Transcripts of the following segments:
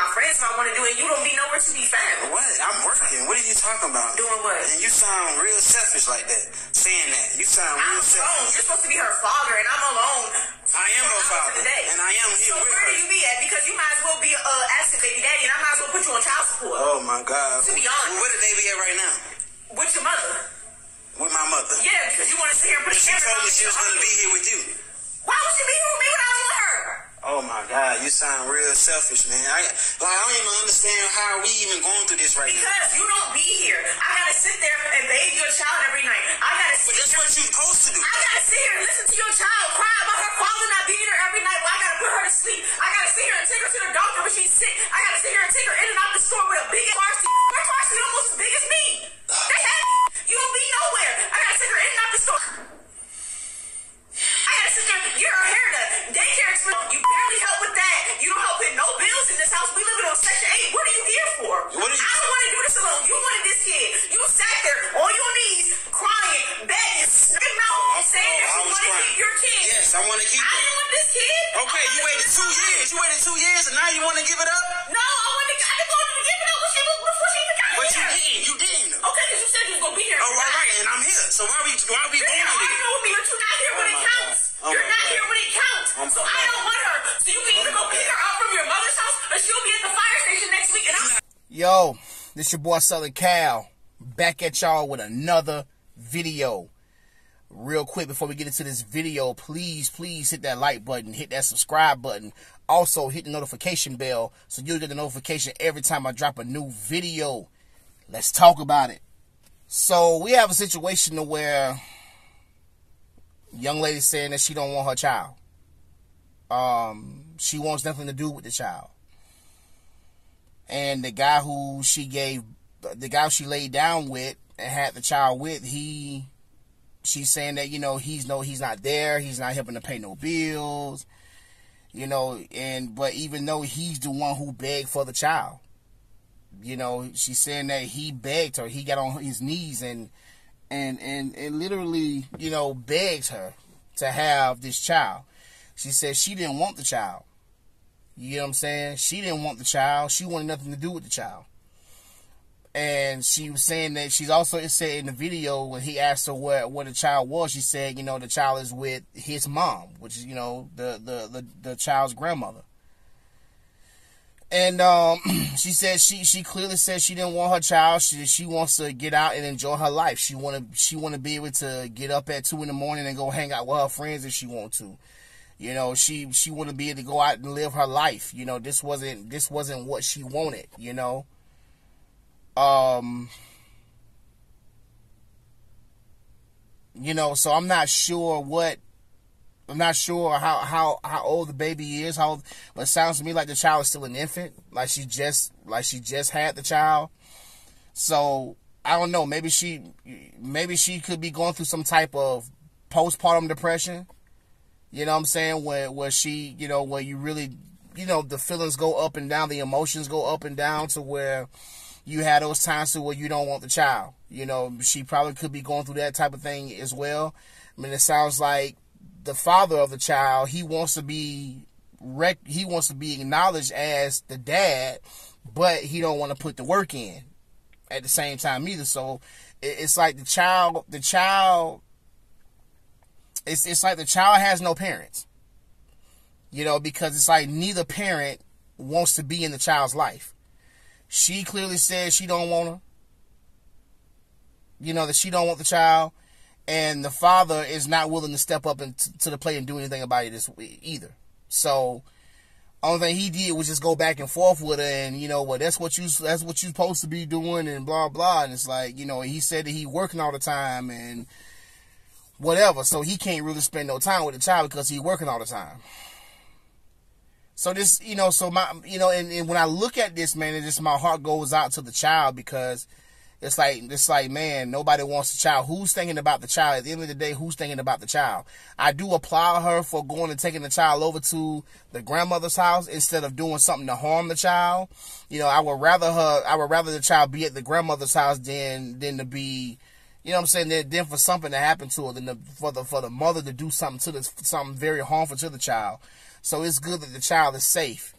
my friends might want to do it. You don't be nowhere to be found. What? I'm working. What are you talking about? Doing what? And you sound real selfish like that. Saying that. You sound real selfish. Alone. You're supposed to be her father, and I'm alone. I am her father, and I am here with her. So where do you be at? Because you might as well be an absent baby daddy, and I might as well put you on child support. Oh my God. To be honest. Well, where did they be at right now? With your mother. With my mother? Yeah, because you want to sit here and put a camera on. She told me she was going to be here with you. Why would she be here with me when I was with her? Oh my God, you sound real selfish, man. I don't even understand how we even going through this right now. Because you don't be here. I gotta sit there and bathe your child every night. I gotta sit. But that's what you're supposed to do. I gotta sit here and listen to your child cry about her father not being here every night while I gotta put her to sleep. I gotta sit here and take her to the doctor when she's sick. I gotta sit here and take her in and out the store with a big car seat. Her car seat almost as big as me. They heavy. You don't be nowhere. I gotta take her in and out the store. I gotta sit there and get her hair done. Daycare expense. You barely help with that. You don't help with no bills in this house. We live on Section 8. What are you here for? I don't want to do this alone. You wanted this kid. You sat there on your knees, crying, begging, sniffing mouth, saying that you want to keep your kid. Yes, I want to keep it. I didn't want this kid. Okay, you waited 2 years. You waited 2 years, and now you want to give it up? No, I didn't go to give it up before she even got here. But you didn't. You didn't. Okay, because you said you was going to be here. Oh, right, and I'm here. So why are we going through this? You're with me, but you're not here when it counts. You're not here when it counts. So I don't want her. So you can either go pick her up from your mother's house, or she'll be at the fire station next week. Yo, this your boy Southern Cal, back at y'all with another video. Real quick before we get into this video, please hit that like button, hit that subscribe button. Also hit the notification bell so you'll get the notification every time I drop a new video. Let's talk about it. So we have a situation where young lady saying that she don't want her child. She wants nothing to do with the child. And the guy who she laid down with and had the child with, she's saying that, he's not there, he's not helping to pay no bills, but even though he's the one who begged for the child, she's saying that he begged her, he got on his knees and literally, begs her to have this child. She said she didn't want the child. You know what I'm saying? She didn't want the child. She wanted nothing to do with the child. And she was saying that she's also said in the video when he asked her what the child was, she said, the child is with his mom, which is, the child's grandmother. And she said she clearly said she didn't want her child. She wants to get out and enjoy her life. She want to be able to get up at 2 in the morning and go hang out with her friends if she want to. She want to be able to go out and live her life. This wasn't what she wanted. So I'm not sure how old the baby is. But it sounds to me like the child is still an infant. Like she just had the child. So I don't know. Maybe she could be going through some type of postpartum depression. You know what I'm saying? Where she, where you really, the feelings go up and down, the emotions go up and down to where you had those times to where you don't want the child. She probably could be going through that type of thing as well. I mean, it sounds like the father of the child, he wants to be acknowledged as the dad, but he don't want to put the work in at the same time either. So it's like the child it's like the child has no parents, because it's like neither parent wants to be in the child's life. She clearly said she don't want her, that she don't want the child, and the father is not willing to step up to the plate and do anything about it either. So only thing he did was just go back and forth with her, and that's what you're supposed to be doing, and blah blah. And it's like, he said that he working all the time and whatever, so he can't really spend no time with the child because he's working all the time. So this, and when I look at this, man, my heart goes out to the child, because it's like, man, nobody wants the child. Who's thinking about the child? At the end of the day, who's thinking about the child? I do applaud her for going and taking the child over to the grandmother's house instead of doing something to harm the child. I would rather the child be at the grandmother's house than to be, then for something to happen to her, than for the mother to do something very harmful to the child. So it's good that the child is safe,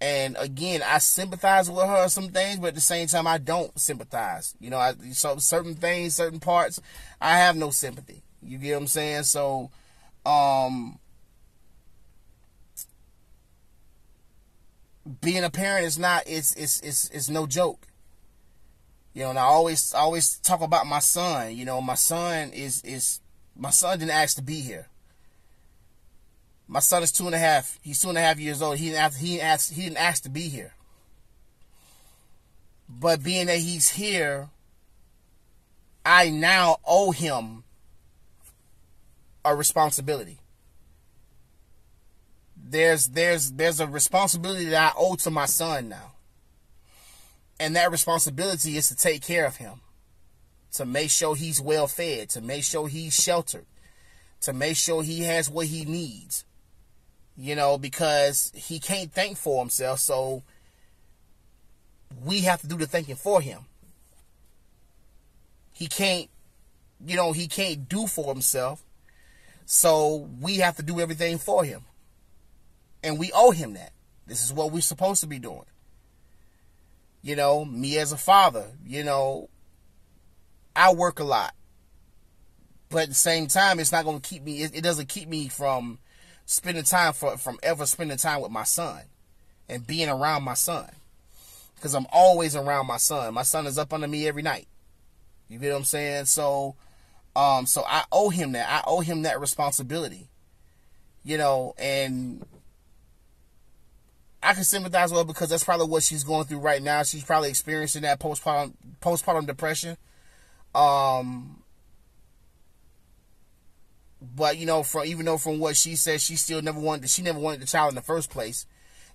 And again, I sympathize with her on some things, but at the same time, I don't sympathize. You know, so certain things, certain parts, I have no sympathy. You get what I'm saying? So, being a parent is not, it's no joke. You know, and I always talk about my son. You know, my son my son didn't ask to be here. My son is 2.5. He's 2.5 years old. He didn't ask to be here. But being that he's here, I now owe him a responsibility. There's a responsibility that I owe to my son now. And that responsibility is to take care of him. To make sure he's well fed. To make sure he's sheltered. To make sure he has what he needs. You know, because he can't think for himself, so we have to do the thinking for him. He can't do for himself, so we have to do everything for him. And we owe him that. This is what we're supposed to be doing. You know, me as a father, you know, I work a lot. But at the same time, it's not going to keep me, it doesn't keep me from spending time from ever spending time with my son and being around my son, because I'm always around my son. My son is up under me every night. You get what I'm saying? So I owe him that. I owe him that responsibility. You know, and I can sympathize with her because that's probably what she's going through right now. She's probably experiencing that postpartum depression. But, you know, from what she said, she never wanted the child in the first place.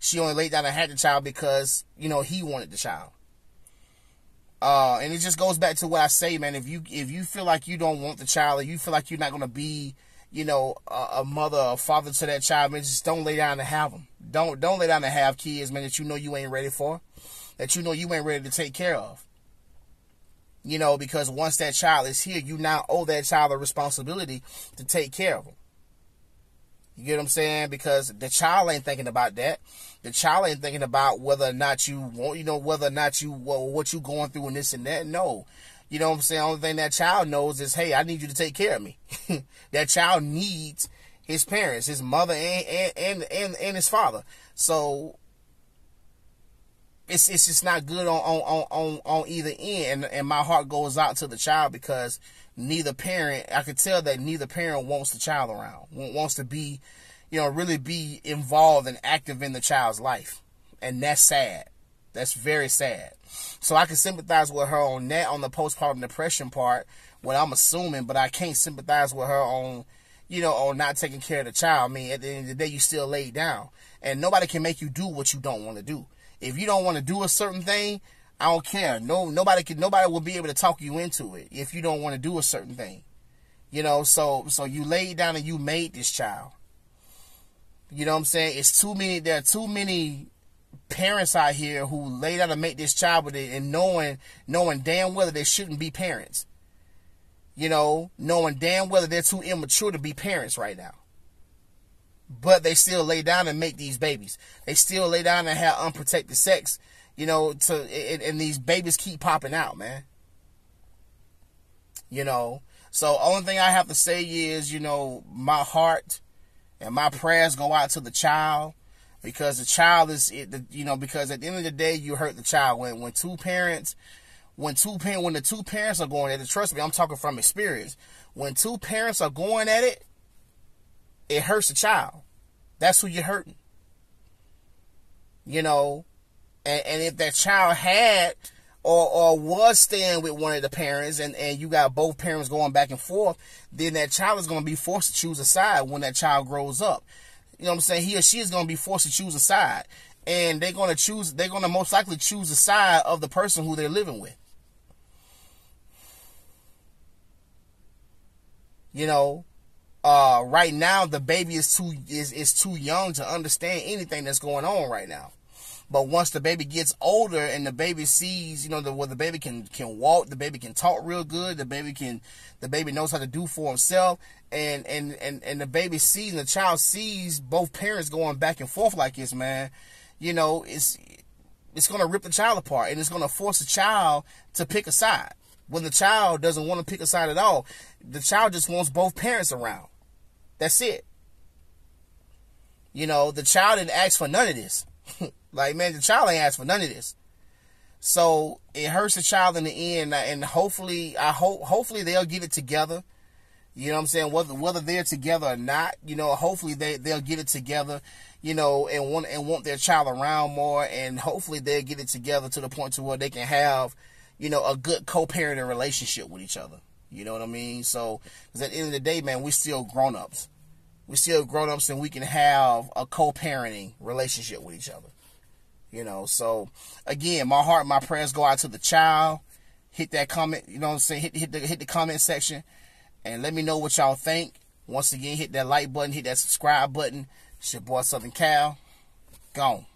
She only laid down and had the child because, you know, he wanted the child. And it just goes back to what I say, man. If you feel like you don't want the child, or you feel like you're not going to be, you know, a mother or father to that child, man, just don't lay down and have them. Don't lay down and have kids, man, that you know you ain't ready for, that you know you ain't ready to take care of. You know, because once that child is here, you now owe that child a responsibility to take care of them. You get what I'm saying? Because the child ain't thinking about that. The child ain't thinking about whether or not you want, you know, whether or not you, what you going through and this and that. No. You know what I'm saying? The only thing that child knows is, hey, I need you to take care of me. That child needs his parents, his mother and his father. So it's just not good on either end, and my heart goes out to the child because neither parent, I could tell that neither parent wants the child around, wants to be, you know, really be involved and active in the child's life, and that's sad. That's very sad. So I can sympathize with her on that, on the postpartum depression part, what I'm assuming, but I can't sympathize with her on, you know, on not taking care of the child. I mean, at the end of the day, you still laid down, and nobody can make you do what you don't want to do. If you don't want to do a certain thing, I don't care. Nobody will be able to talk you into it if you don't want to do a certain thing. You know, so you laid down and you made this child. You know what I'm saying? There are too many parents out here who lay down and make this child with it, and knowing damn well that they shouldn't be parents. You know, knowing damn well that they're too immature to be parents right now. But they still lay down and make these babies. They still lay down and have unprotected sex, you know, and these babies keep popping out, man. You know, so only thing I have to say is, you know, my heart and my prayers go out to the child, because the child is, you know, because at the end of the day, you hurt the child. When the two parents are going at it, trust me, I'm talking from experience. When two parents are going at it, it hurts the child. That's who you're hurting. You know, and if that child had or was staying with one of the parents, and you got both parents going back and forth, then that child is going to be forced to choose a side when that child grows up. You know what I'm saying? He or she is going to be forced to choose a side. And they're going to most likely choose the side of the person who they're living with. You know, right now the baby is too young to understand anything that's going on right now. But once the baby gets older and the baby sees, you know, where the baby can walk, the baby can talk real good, the baby knows how to do for himself, and the baby sees, and the child sees both parents going back and forth like this, man, you know, it's going to rip the child apart, and it's going to force the child to pick a side. When the child doesn't want to pick a side at all, the child just wants both parents around. That's it. You know, the child didn't ask for none of this. Like, man, the child ain't asked for none of this. So it hurts the child in the end, and hopefully they'll get it together. You know what I'm saying? Whether they're together or not, you know, hopefully they'll get it together, you know, and want their child around more, and hopefully they'll get it together to the point to where they can have, you know, a good co-parenting relationship with each other. You know what I mean? So, because at the end of the day, man, we're still grown-ups. We're still grown-ups, and we can have a co-parenting relationship with each other. You know, so again, my heart, my prayers go out to the child. Hit that comment, you know what I'm saying? Hit the comment section and let me know what y'all think. Once again, hit that like button, hit that subscribe button. It's your boy Southern Cal. Gone.